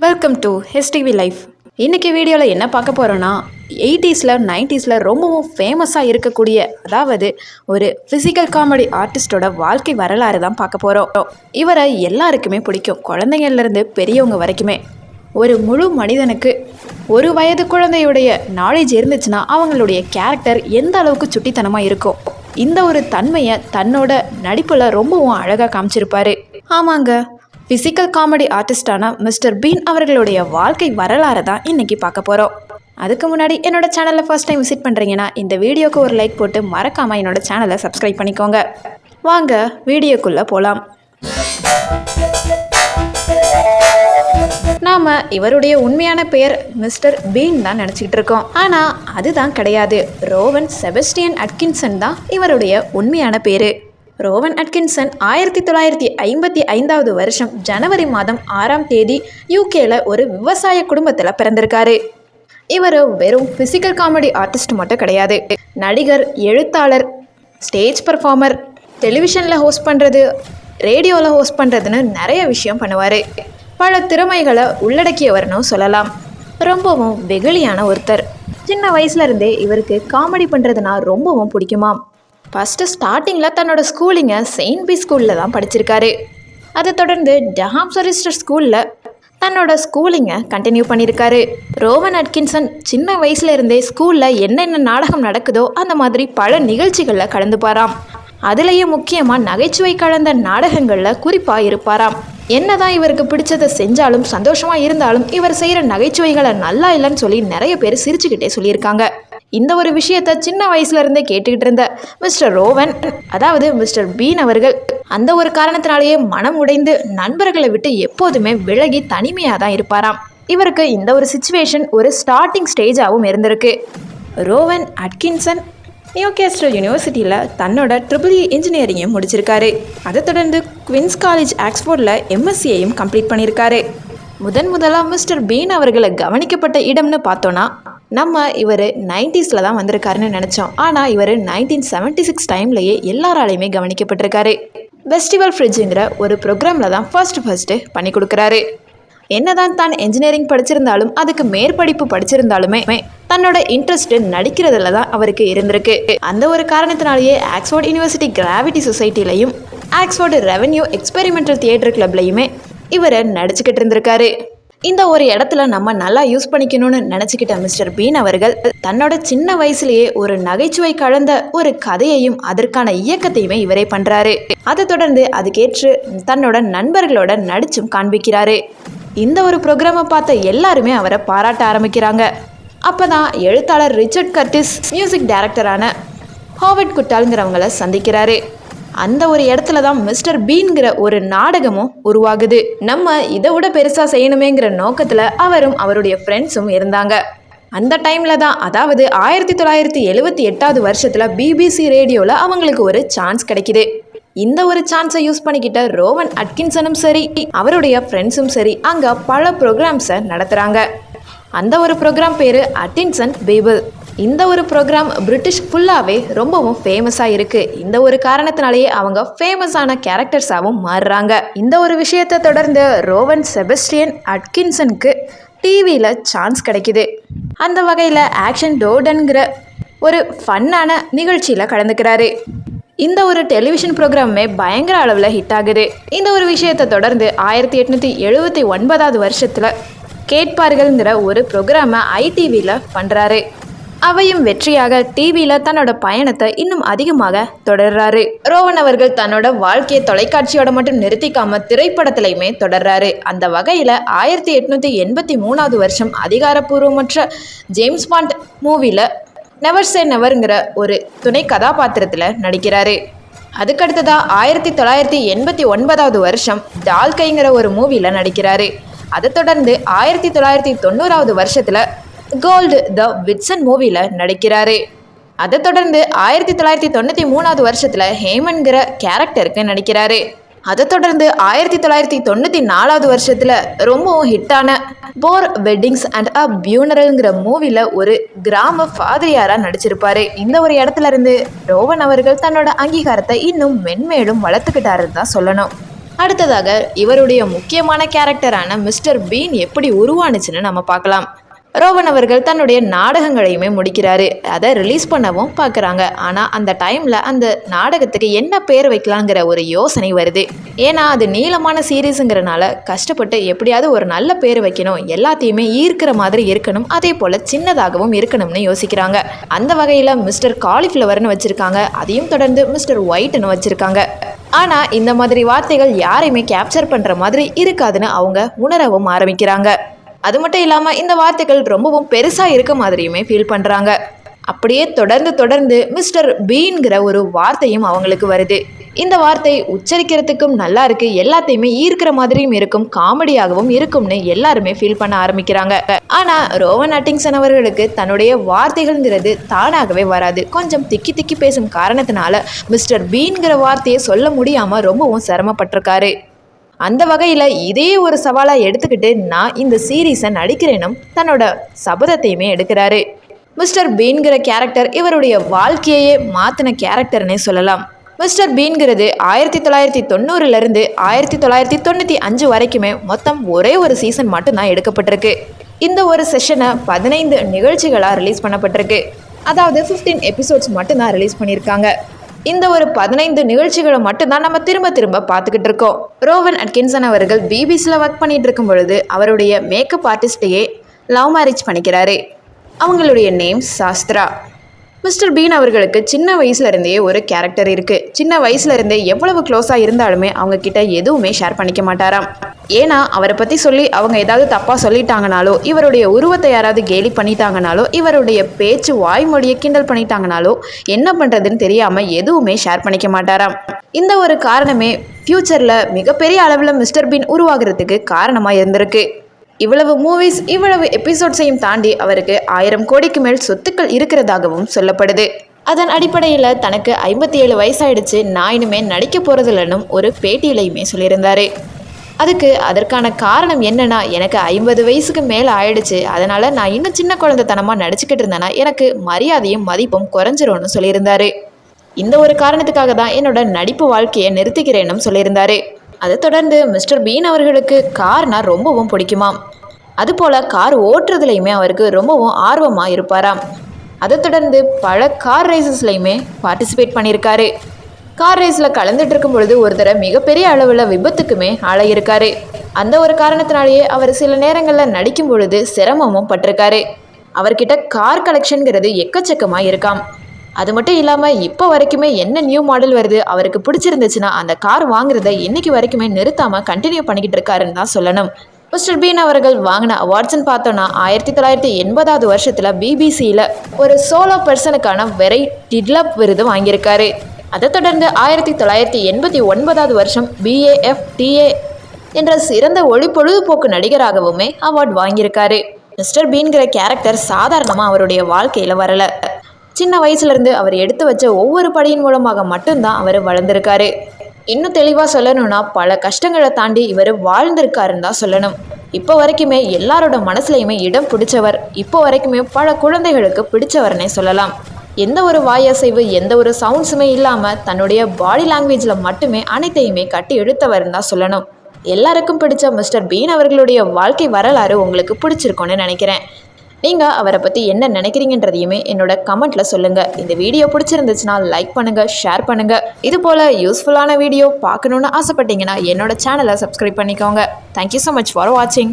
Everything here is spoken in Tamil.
Welcome to HTV life. இன்றைக்கி வீடியோவில் என்ன பார்க்க போகிறோன்னா 80s 90s ரொம்பவும் ஃபேமஸாக இருக்கக்கூடிய அதாவது ஒரு ஃபிசிக்கல் காமெடி ஆர்டிஸ்டோட வாழ்க்கை வரலாறு தான் பார்க்க போகிறோம். இவரை எல்லாருக்குமே பிடிக்கும், குழந்தைங்கள்லேருந்து பெரியவங்க வரைக்குமே. ஒரு முழு மனிதனுக்கு ஒரு வயது குழந்தையுடைய நாலேஜ் இருந்துச்சுன்னா அவங்களுடைய கேரக்டர் எந்த அளவுக்கு சுட்டித்தனமாக இருக்கும். இந்த ஒரு தன்மையை தன்னோட நடிப்பில் ரொம்பவும் அழகாக காமிச்சிருப்பாரு. ஆமாங்க, ஃபிசிக்கல் காமெடி ஆர்டிஸ்டான மிஸ்டர் பீன் அவர்களுடைய வாழ்க்கை வரலாறு தான் இன்றைக்கி பார்க்க போகிறோம். அதுக்கு முன்னாடி என்னோட சேனலை ஃபர்ஸ்ட் டைம் விசிட் பண்ணுறீங்கன்னா இந்த வீடியோக்கு ஒரு லைக் போட்டு மறக்காமல் என்னோட சேனலை சப்ஸ்கிரைப் பண்ணிக்கோங்க. வாங்க வீடியோக்குள்ளே போகலாம். நாம் இவருடைய உண்மையான பெயர் மிஸ்டர் பீன் தான் நினச்சிக்கிட்டு இருக்கோம். ஆனால் அதுதான் கிடையாது. ரோவன் செபஸ்டியன் அட்கின்சன் தான் இவருடைய உண்மையான பேர். ரோவன் அட்கின்சன் 1955 வருஷம் ஜனவரி மாதம் 6ஆம் தேதி யூகேல ஒரு விவசாய குடும்பத்தில் பிறந்திருக்காரு. இவர் வெறும் ஃபிசிக்கல் காமெடி ஆர்டிஸ்ட் மட்டும் கிடையாது. நடிகர், எழுத்தாளர், ஸ்டேஜ் பர்ஃபார்மர், டெலிவிஷனில் ஹோஸ்ட் பண்ணுறது, ரேடியோவில் ஹோஸ்ட் பண்ணுறதுன்னு நிறைய விஷயம் பண்ணுவார். பல திறமைகளை உள்ளடக்கியவர்னு சொல்லலாம். ரொம்பவும் வெகுளியான ஒருத்தர். சின்ன வயசுலேருந்தே இவருக்கு காமெடி பண்ணுறதுனா ரொம்பவும் பிடிக்குமாம். ஃபஸ்ட்டு ஸ்டார்டிங்கில் தன்னோட ஸ்கூலிங்கை செயின்ட் பி ஸ்கூலில் தான் படிச்சிருக்காரு. அதை தொடர்ந்து டஹாம் சொரிஸ்டர் ஸ்கூலில் தன்னோட ஸ்கூலிங்கை கண்டினியூ பண்ணியிருக்காரு. ரோவன் அட்கின்சன் சின்ன வயசுலேருந்தே ஸ்கூலில் என்னென்ன நாடகம் நடக்குதோ அந்த மாதிரி பல நிகழ்ச்சிகளில் கலந்துப்பாராம். அதுலேயும் முக்கியமாக நகைச்சுவை கலந்த நாடகங்களில் குறிப்பாக இருப்பாராம். என்னதான் இவருக்கு பிடிச்சதை செஞ்சாலும் சந்தோஷமாக இருந்தாலும் இவர் செய்கிற நகைச்சுவைகளை நல்லா இல்லைன்னு சொல்லி நிறைய பேர் சிரிச்சுக்கிட்டே சொல்லியிருக்காங்க. இந்த ஒரு விஷயத்தை சின்ன வயசுல இருந்தே கேட்டுக்கிட்டு இருந்த மிஸ்டர் ரோவன், அதாவது மிஸ்டர் பீன் அவர்கள் அந்த ஒரு காரணத்தினாலேயே மனம் உடைந்து நண்பர்களை விட்டு எப்போதுமே விலகி தனிமையாக தான் இருப்பாராம். இவருக்கு இந்த ஒரு சிச்சுவேஷன் ஒரு ஸ்டார்டிங் ஸ்டேஜாகவும் இருந்திருக்கு. ரோவன் அட்கின்சன் நியூகேஸ்டல் யூனிவர்சிட்டியில் தன்னோட EEE இன்ஜினியரிங்கையும் முடிச்சிருக்காரு. அதை தொடர்ந்து குவின்ஸ் காலேஜ் ஆக்ஸ்போர்டில் MSCயையும் கம்ப்ளீட் பண்ணியிருக்காரு. முதலாக மிஸ்டர் பீன் அவர்களை கவனிக்கப்பட்ட இடம்னு பார்த்தோன்னா நம்ம இவர் 90s தான் வந்திருக்காருன்னு நினச்சோம். ஆனால் இவர் 1976 டைம்லேயே எல்லாராலையுமே கவனிக்கப்பட்டிருக்காரு. ஃபெஸ்டிவல் ஃப்ரிட்ஜுங்கிற ஒரு ப்ரோக்ராமில் தான் ஃபர்ஸ்ட்டு பண்ணி கொடுக்குறாரு. என்னதான் தான் என்ஜினியரிங் படிச்சிருந்தாலும் அதுக்கு மேற்படிப்பு படிச்சிருந்தாலுமே தன்னோட இன்ட்ரெஸ்ட் நடிக்கிறதுல தான் அவருக்கு இருந்திருக்கு. அந்த ஒரு காரணத்தினாலேயே ஆக்ஸ்போர்ட் யூனிவர்சிட்டி கிராவிட்டி சொசைட்டிலையும் ஆக்ஸ்போர்டு ரெவென்யூ எக்ஸ்பெரிமெண்டல் தியேட்டர் கிளப்லையுமே இவரை நடிச்சுக்கிட்டு இருந்திருக்காரு. இந்த ஒரு இடத்துல நம்ம நல்லா யூஸ் பண்ணிக்கணும்னு நினச்சிக்கிட்ட மிஸ்டர் பீன் அவர்கள் தன்னோட சின்ன வயசுலேயே ஒரு நகைச்சுவை கலந்த ஒரு கதையையும் அதற்கான இயக்கத்தையுமே இவரே பண்ணுறாரு. அதை தொடர்ந்து அதுக்கேற்று தன்னோட நண்பர்களோட நடிச்சும் காண்பிக்கிறாரு. இந்த ஒரு ப்ரோக்ராமை பார்த்த எல்லாருமே அவரை பாராட்ட ஆரம்பிக்கிறாங்க. அப்போ தான் எழுத்தாளர் ரிச்சர்ட் கர்டிஸ் மியூசிக் டைரக்டரான ஹாவர்ட் குட்டால்ங்கிறவங்கள சந்திக்கிறாரு. அந்த ஒரு இடத்துல தான் மிஸ்டர் பீன்கிற ஒரு நாடகமும் உருவாகுது. நம்ம இதை விட பெருசாக செய்யணுமேங்கிற நோக்கத்தில் அவரும் அவருடைய ஃப்ரெண்ட்ஸும் இருந்தாங்க. அந்த டைமில் தான், அதாவது 1978 வருஷத்தில் BBC ரேடியோவில் அவங்களுக்கு ஒரு சான்ஸ் கிடைக்கிது. இந்த ஒரு சான்ஸை யூஸ் பண்ணிக்கிட்ட ரோவன் அட்கின்சனும் சரி அவருடைய ஃப்ரெண்ட்ஸும் சரி அங்கே பல ப்ரோக்ராம்ஸை நடத்துகிறாங்க. அந்த ஒரு ப்ரோக்ராம் பேர் அட்டின்சன் பேபிள். இந்த ஒரு ப்ரோக்ராம் பிரிட்டிஷ் ஃபுல்லாகவே ரொம்பவும் ஃபேமஸாக இருக்குது. இந்த ஒரு காரணத்தினாலேயே அவங்க ஃபேமஸான கேரக்டர்ஸாகவும் மாறுறாங்க. இந்த ஒரு விஷயத்தை தொடர்ந்து ரோவன் செபஸ்டியன் அட்கின்சனுக்கு டிவியில் சான்ஸ் கிடைக்கிது. அந்த வகையில் ஆக்ஷன் டோடன்கிற ஒரு ஃபன்னான நிகழ்ச்சியில் கலந்துக்கிறாரு. இந்த ஒரு டெலிவிஷன் ப்ரோக்ராமே பயங்கர அளவில் ஹிட் ஆகுது. இந்த ஒரு விஷயத்தை தொடர்ந்து 1879 வருஷத்தில் கேட்பார்கள்ங்கிற ஒரு ப்ரோக்ராமை ITVயில் பண்ணுறாரு. அவையும் வெற்றியாக டிவியில் தன்னோட பயணத்தை இன்னும் அதிகமாக தொடர்றாரு. ரோவன் அவர்கள் தன்னோட வாழ்க்கையை தொலைக்காட்சியோட மட்டும் நிறுத்திக்காம திரைப்படத்திலையுமே தொடர்றாரு. அந்த வகையில் 1883 வருஷம் அதிகாரப்பூர்வமற்ற ஜேம்ஸ் பாண்ட் மூவியில் நெவர் சே நெவர்ங்கிற ஒரு துணை கதாபாத்திரத்தில் நடிக்கிறாரு. அதுக்கடுத்ததாக 1989 வருஷம் டால்கைங்கிற ஒரு மூவியில் நடிக்கிறாரு. அதை தொடர்ந்து 1990 வருஷத்தில் கோல்டு த விட்சன் மூவியில் நடிக்கிறாரு. அதை தொடர்ந்து 1993 வருஷத்தில் ஹேமன்கிற கேரக்டருக்கு நடிக்கிறாரு. அதை தொடர்ந்து 1994 வருஷத்தில் ரொம்பவும் ஹிட்டான போர் வெட்டிங்ஸ் அண்ட் அ பியூனரல்ங்கிற மூவியில் ஒரு கிராம ஃபாதரியாராக நடிச்சிருப்பாரு. இந்த ஒரு இடத்துல இருந்து ரோவன் அவர்கள் தன்னோட அங்கீகாரத்தை இன்னும் மென்மேலும் வளர்த்துக்கிட்டாருன்னு தான் சொல்லணும். அடுத்ததாக இவருடைய முக்கியமான கேரக்டரான மிஸ்டர் பீன் எப்படி உருவானுச்சுன்னு நம்ம பார்க்கலாம். ரோவன் அவர்கள் தன்னுடைய நாடகங்களையுமே முடிக்கிறாரு. அதை ரிலீஸ் பண்ணவும் பார்க்குறாங்க. ஆனால் அந்த டைமில் அந்த நாடகத்துக்கு என்ன பேர் வைக்கலாங்கிற ஒரு யோசனை வருது. ஏன்னா அது நீளமான சீரீஸுங்கிறனால கஷ்டப்பட்டு எப்படியாவது ஒரு நல்ல பேர் வைக்கணும், எல்லாத்தையுமே ஈர்க்கிற மாதிரி இருக்கணும், அதே போல் சின்னதாகவும் இருக்கணும்னு யோசிக்கிறாங்க. அந்த வகையில் மிஸ்டர் காலிஃப்ளவர்னு வச்சுருக்காங்க. அதையும் தொடர்ந்து மிஸ்டர் ஒயிட்னு வச்சுருக்காங்க. ஆனால் இந்த மாதிரி வார்த்தைகள் யாரையுமே கேப்சர் பண்ணுற மாதிரி இருக்காதுன்னு அவங்க உணரவும் ஆரம்பிக்கிறாங்க. அது மட்டும் இல்லாமல் இந்த வார்த்தைகள் ரொம்பவும் பெருசாக இருக்க மாதிரியுமே ஃபீல் பண்ணுறாங்க. அப்படியே தொடர்ந்து மிஸ்டர் பீன்கிற ஒரு வார்த்தையும் அவங்களுக்கு வருது. இந்த வார்த்தை உச்சரிக்கிறதுக்கும் நல்லா இருக்குது, எல்லாத்தையுமே ஈர்க்கிற மாதிரியும் இருக்கும், காமெடியாகவும் இருக்கும்னு எல்லாருமே ஃபீல் பண்ண ஆரம்பிக்கிறாங்க. ஆனால் ரோவன் அட்டிங்சன் அவர்களுக்கு தன்னுடைய வார்த்தைகள்ங்கிறது தானாகவே வராது. கொஞ்சம் திக்கி பேசும் காரணத்தினால மிஸ்டர் பீன்கிற வார்த்தையை சொல்ல முடியாமல் ரொம்பவும் சிரமப்பட்டிருக்காரு. அந்த வகையில் இதே ஒரு சவாலாக எடுத்துக்கிட்டு நான் இந்த சீரீஸை நடிக்கிறேனும் தன்னோட சபதத்தையுமே எடுக்கிறாரு. மிஸ்டர் பீன்கிற கேரக்டர் இவருடைய வாழ்க்கையே மாற்றின கேரக்டர்னே சொல்லலாம். மிஸ்டர் பீன்கிறது 1990 1995 வரைக்குமே மொத்தம் ஒரே ஒரு சீசன் மட்டும்தான் எடுக்கப்பட்டிருக்கு. இந்த ஒரு செஷனை 15 நிகழ்ச்சிகளாக ரிலீஸ் பண்ணப்பட்டிருக்கு. அதாவது 15 எபிசோட்ஸ் மட்டும்தான் ரிலீஸ் பண்ணியிருக்காங்க. இந்த ஒரு 15 நிகழ்ச்சிகளை மட்டும்தான் நம்ம திரும்ப பார்த்துக்கிட்டு இருக்கோம். ரோவன் அட்கின்சன் அவர்கள் பிபிசியில் ஒர்க் பண்ணிட்டு இருக்கும் பொழுது அவருடைய மேக்கப் ஆர்டிஸ்டையே லவ் மேரேஜ் பண்ணிக்கிறாரு. அவங்களுடைய நேம் சாஸ்திரா. மிஸ்டர் பீன் அவர்களுக்கு சின்ன வயசுலேருந்தே ஒரு கேரக்டர் இருக்குது. சின்ன வயசுலேருந்தே எவ்வளவு க்ளோஸாக இருந்தாலுமே அவங்கக்கிட்ட எதுவுமே ஷேர் பண்ணிக்க மாட்டாராம். ஏன்னா அவரை பற்றி சொல்லி அவங்க ஏதாவது தப்பாக சொல்லிட்டாங்கனாலோ, இவருடைய உருவத்தை யாராவது கேலி பண்ணிட்டாங்கனாலோ, இவருடைய பேச்சு வாய்மொழியை கிண்டல் பண்ணிட்டாங்கனாலோ என்ன பண்ணுறதுன்னு தெரியாமல் எதுவுமே ஷேர் பண்ணிக்க மாட்டாராம். இந்த ஒரு காரணமே ஃப்யூச்சரில் மிகப்பெரிய அளவில் மிஸ்டர் பீன் உருவாகிறதுக்கு காரணமாக இருந்திருக்கு. இவ்வளவு மூவிஸ் இவ்வளவு எபிசோட்ஸையும் தாண்டி அவருக்கு 1000 கோடிக்கு மேல் சொத்துக்கள் இருக்கிறதாகவும் சொல்லப்படுது. அதன் அடிப்படையில் தனக்கு 57 வயசாயிடுச்சு, நான் இனிமே நடிக்க போகிறதில்லன்னு ஒரு பேட்டியிலையுமே சொல்லியிருந்தாரு. அதற்கான காரணம் என்னன்னா, எனக்கு 50 வயசுக்கு மேலே ஆயிடுச்சு, அதனால் நான் இன்னும் சின்ன குழந்தைத்தனமாக நடிச்சுக்கிட்டு இருந்தேன்னா எனக்கு மரியாதையும் மதிப்பும் குறைஞ்சிரும்னு சொல்லியிருந்தாரு. இந்த ஒரு காரணத்துக்காக தான் என்னோட நடிப்பு வாழ்க்கையை நிறுத்திக்கிறேன்னு சொல்லியிருந்தாரு. அதை தொடர்ந்து மிஸ்டர் பீன் அவர்களுக்கு கார்னா ரொம்பவும் பிடிக்குமாம். அதுபோல் கார் ஓட்டுறதுலையுமே அவருக்கு ரொம்பவும் ஆர்வமாக இருப்பாராம். அதை தொடர்ந்து பல கார் ரேசஸ்லையுமே பார்ட்டிசிபேட் பண்ணியிருக்காரு. கார் ரேஸில் கலந்துட்டு இருக்கும் பொழுது ஒரு தடவை மிகப்பெரிய அளவில் விபத்துக்குமே ஆளாயிருக்காரு. அந்த ஒரு காரணத்தினாலேயே அவர் சில நேரங்களில் நடிக்கும் பொழுது சிரமமும் பட்டிருக்காரு. அவர்கிட்ட கார் கலெக்ஷனுங்கிறது எக்கச்சக்கமாக இருக்காம். அது மட்டும் இல்லாமல் இப்போ வரைக்குமே என்ன நியூ மாடல் வருது அவருக்கு பிடிச்சிருந்துச்சுன்னா அந்த கார் வாங்குறத இன்னைக்கு வரைக்குமே நிறுத்தாமல் கண்டினியூ பண்ணிக்கிட்டு இருக்காருன்னு தான் சொல்லணும். மிஸ்டர் பீன் அவர்கள் வாங்கின அவார்ட்ஸ்ன்னு பார்த்தோன்னா 1980 வருஷத்தில் பிபிசியில் ஒரு சோலோ பர்சனுக்கான வெரை டிட்லப் விருது வாங்கியிருக்காரு. அதை தொடர்ந்து 1989 வருஷம் BAFTA என்ற சிறந்த ஒளி பொழுதுபோக்கு நடிகராகவுமே அவார்ட் வாங்கியிருக்காரு. மிஸ்டர் பீன்கிற கேரக்டர் சாதாரணமாக அவருடைய வாழ்க்கையில் வரலை. சின்ன வயசுலேருந்து அவர் எடுத்து வச்ச ஒவ்வொரு படியின் மூலமாக மட்டும்தான் அவர் வளர்ந்துருக்காரு. இன்னும் தெளிவாக சொல்லணும்னா பல கஷ்டங்களை தாண்டி இவர் வாழ்ந்திருக்காருன்னு தான் சொல்லணும். இப்போ வரைக்குமே எல்லாரோட மனசுலையுமே இடம் பிடிச்சவர், இப்போ வரைக்குமே பல குழந்தைகளுக்கு பிடிச்சவர்னே சொல்லலாம். எந்த ஒரு வாயசைவு எந்த ஒரு சவுண்ட்ஸுமே இல்லாமல் தன்னுடைய பாடி லாங்குவேஜில் மட்டுமே அனைத்தையுமே கட்டி எடுத்தவர்னு தான் சொல்லணும். எல்லாருக்கும் பிடிச்ச மிஸ்டர் பீன் அவர்களுடைய வாழ்க்கை வரலாறு உங்களுக்கு பிடிச்சிருக்கோன்னு நினைக்கிறேன். நீங்கள் அவரை பற்றி என்ன நினைக்கிறீங்கன்றதையுமே என்னோட கமெண்ட்டில் சொல்லுங்கள். இந்த வீடியோ பிடிச்சிருந்துச்சுன்னா லைக் பண்ணுங்கள், ஷேர் பண்ணுங்கள். இது போல் யூஸ்ஃபுல்லான வீடியோ பார்க்கணுன்னு ஆசைப்பட்டீங்கன்னா என்னோட சேனலை சப்ஸ்கிரைப் பண்ணிக்கோங்க. தேங்க்யூ ஸோ மச் ஃபார் வாட்சிங்.